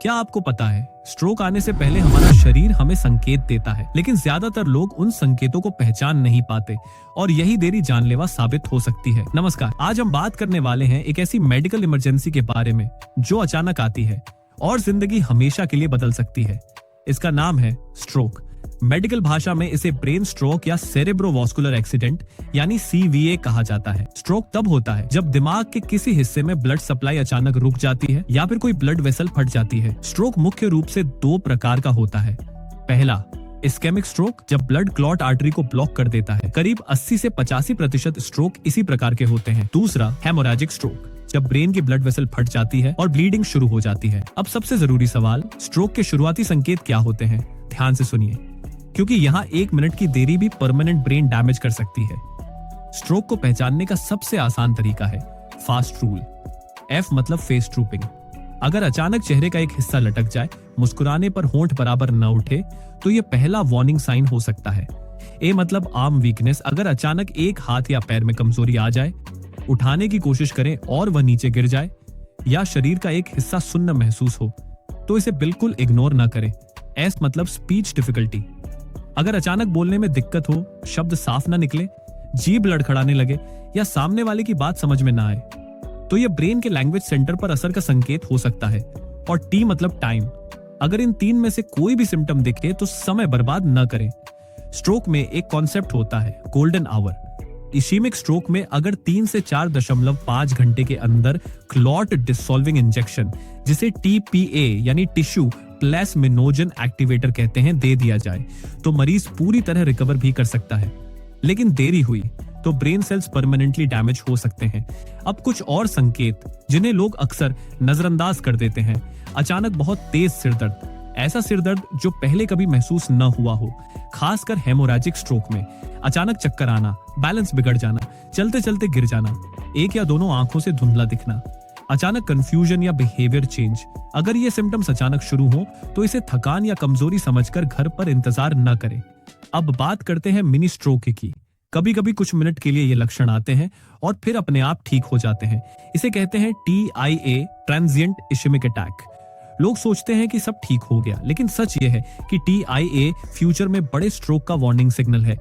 क्या आपको पता है, स्ट्रोक आने से पहले हमारा शरीर हमें संकेत देता है, लेकिन ज्यादातर लोग उन संकेतों को पहचान नहीं पाते और यही देरी जानलेवा साबित हो सकती है। नमस्कार, आज हम बात करने वाले हैं एक ऐसी मेडिकल इमरजेंसी के बारे में जो अचानक आती है और जिंदगी हमेशा के लिए बदल सकती है। इसका नाम है स्ट्रोक। मेडिकल भाषा में इसे ब्रेन स्ट्रोक या सेरेब्रोवास्कुलर एक्सीडेंट यानी सीवीए कहा जाता है। स्ट्रोक तब होता है जब दिमाग के किसी हिस्से में ब्लड सप्लाई अचानक रुक जाती है या फिर कोई ब्लड वेसल फट जाती है। स्ट्रोक मुख्य रूप से दो प्रकार का होता है। पहला, इस्केमिक स्ट्रोक, जब ब्लड क्लॉट आर्टरी को ब्लॉक कर देता है। करीब 80 से 85% स्ट्रोक इसी प्रकार के होते हैं। दूसरा, हेमोरेजिक स्ट्रोक, जब ब्रेन की ब्लड वेसल फट जाती है और ब्लीडिंग शुरू हो जाती है। अब सबसे जरूरी सवाल, स्ट्रोक के शुरुआती संकेत क्या होते हैं? ध्यान से सुनिए, क्योंकि यहाँ 1 मिनट की देरी भी परमानेंट ब्रेन डैमेज कर सकती है। स्ट्रोक को पहचानने का सबसे आसान तरीका है फास्ट रूल। एफ मतलब फेस ट्रूपिंग। अगर अचानक चेहरे का एक हिस्सा लटक जाए, मुस्कुराने पर होंठ बराबर न उठे, तो यह पहला वार्निंग साइन हो सकता है। ए मतलब आर्म वीकनेस। अगर अचानक एक हाथ या पैर में कमजोरी आ जाए, उठाने की कोशिश करें और वह नीचे गिर जाए, या शरीर का एक हिस्सा सुन्न महसूस हो, तो इसे बिल्कुल इग्नोर न करें। एस मतलब स्पीच डिफिकल्टी। अगर अचानक बोलने में दिक्कत हो, शब्द साफ ना निकले, जीभ लड़खड़ाने लगे या सामने वाले की बात समझ में ना आए, तो यह ब्रेन के लैंग्वेज सेंटर पर असर का संकेत हो सकता है। और टी मतलब टाइम। अगर इन 3 में से कोई भी सिम्टम दिखे तो समय बर्बाद न करें। स्ट्रोक में एक कॉन्सेप्ट होता है गोल्डन आवर। इशेमिक स्ट्रोक में अगर 3 से 4.5 घंटे के अंदर क्लॉट डिसॉल्विंग इंजेक्शन, जिसे टीपीए यानी टिश्यू प्लाज्मिनोजन एक्टिवेटर कहते हैं, दे दिया जाए, तो मरीज पूरी तरह रिकवर भी कर सकता है। लेकिन देरी हुई तो ब्रेन सेल्स परमानेंटली डैमेज हो सकते हैं। अब कुछ और संकेत जिन्हें लोग अक्सर नजरअंदाज कर देते हैं। अचानक बहुत तेज सिरदर्द, ऐसा सिरदर्द जो पहले कभी महसूस न हुआ हो, खासकर हेमोरेजिक स्ट्रोक में। अचानक चक्कर आना, बैलेंस बिगड़ जाना, चलते चलते गिर जाना, एक या दोनों आंखों से धुंधला दिखना, अचानक कंफ्यूजन या बिहेवियर चेंज। अगर ये सिम्टम्स अचानक शुरू हो तो इसे थकान या कमजोरी समझकर घर पर इंतजार न करें। अब बात करते हैं मिनी स्ट्रोक की। कभी कभी कुछ मिनट के लिए ये लक्षण आते हैं और फिर अपने आप ठीक हो जाते हैं। इसे कहते हैं TIA, ट्रांजिएंट इशेमिक अटैक। लोग सोचते हैं कि सब ठीक हो गया, लेकिन सच ये है कि TIA फ्यूचर में बड़े स्ट्रोक का वार्निंग सिग्नल है।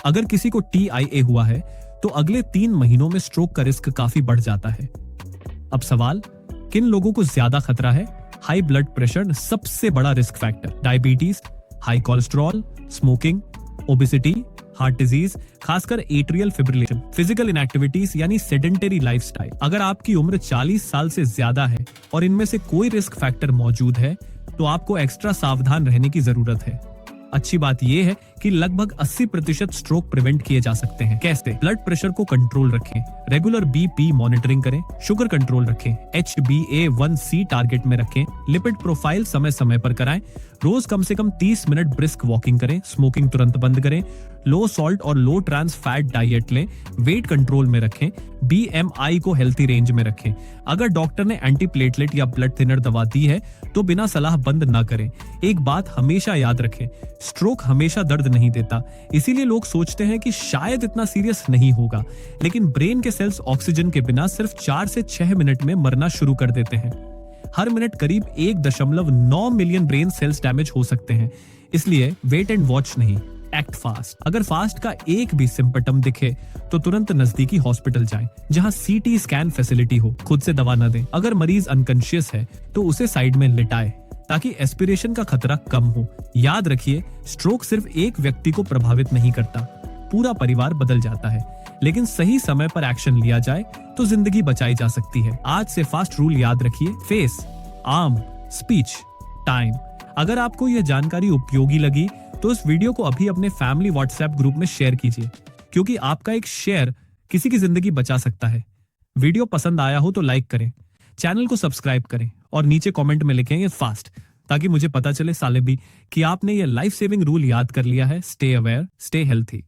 अगर किसी को TIA हुआ है तो अगले 3 महीनों में स्ट्रोक का रिस्क काफी बढ़ जाता है। अब सवाल, किन लोगों को ज्यादा खतरा है? हाई ब्लड प्रेशर सबसे बड़ा risk factor, diabetes, high cholesterol, smoking, obesity, heart disease, खासकर एट्रियल फिब्रिलेशन, फिजिकल इनएक्टिविटीज यानी सेडेंटरी लाइफस्टाइल। अगर आपकी उम्र 40 साल से ज्यादा है और इनमें से कोई रिस्क फैक्टर मौजूद है, तो आपको एक्स्ट्रा सावधान रहने की जरूरत है। अच्छी बात यह है कि लगभग 80% स्ट्रोक प्रिवेंट किए जा सकते हैं। कैसे? ब्लड प्रेशर को कंट्रोल रखें, रेगुलर BP मॉनिटरिंग करें, शुगर कंट्रोल रखें, HbA1c टारगेट में रखें, लिपिड प्रोफाइल समय समय पर कराएं, रोज कम से कम 30 मिनट ब्रिस्क वॉकिंग करें, स्मोकिंग तुरंत बंद करें, लो सॉल्ट और लो ट्रांस फैट डाइट लें, वेट कंट्रोल में रखें, BMI को हेल्थी रेंज में रखें। अगर डॉक्टर ने एंटीप्लेटलेट या ब्लड थिनर दवा दी है तो बिना सलाह बंद ना करें। एक बात हमेशा याद रखें, स्ट्रोक हमेशा दर्द नहीं देता, इसीलिए लोग सोचते हैं कि शायद इतना सीरियस नहीं होगा, लेकिन ब्रेन के सेल्स ऑक्सीजन के बिना सिर्फ 4 से 6 मिनट में मरना शुरू कर देते हैं। हर मिनट करीब 1.9 मिलियन ब्रेन सेल्स डैमेज हो सकते हैं। इसलिए वेट एंड वॉच नहीं, एक्ट फास्ट। अगर फास्ट का एक भी सिम्पटम दिखे तो तुरंत नजदीकी हॉस्पिटल जाएं, जहां CT स्कैन फैसिलिटी हो। खुद से दवा न दें। अगर मरीज अनकॉन्शियस है तो उसे साइड में लिटाएं, ताकि एस्पिरेशन का खतरा कम हो। याद रखिए, स्ट्रोक सिर्फ एक व्यक्ति को प्रभावित नहीं करता, पूरा परिवार बदल जाता है। लेकिन सही समय पर एक्शन लिया जाए तो जिंदगी बचाई जा सकती है। आज से फास्ट रूल याद रखिए, फेस, आर्म, स्पीच, टाइम। अगर आपको यह जानकारी उपयोगी लगी तो इस वीडियो को अभी अपने फैमिली WhatsApp ग्रुप में शेयर कीजिए, क्योंकि आपका एक शेयर किसी की जिंदगी बचा सकता है। वीडियो पसंद आया हो तो लाइक करें, चैनल को सब्सक्राइब करें और नीचे कमेंट में लिखें ये फास्ट, ताकि मुझे पता चले साले भी कि आपने ये लाइफ सेविंग रूल याद कर लिया है। Stay aware, stay healthy.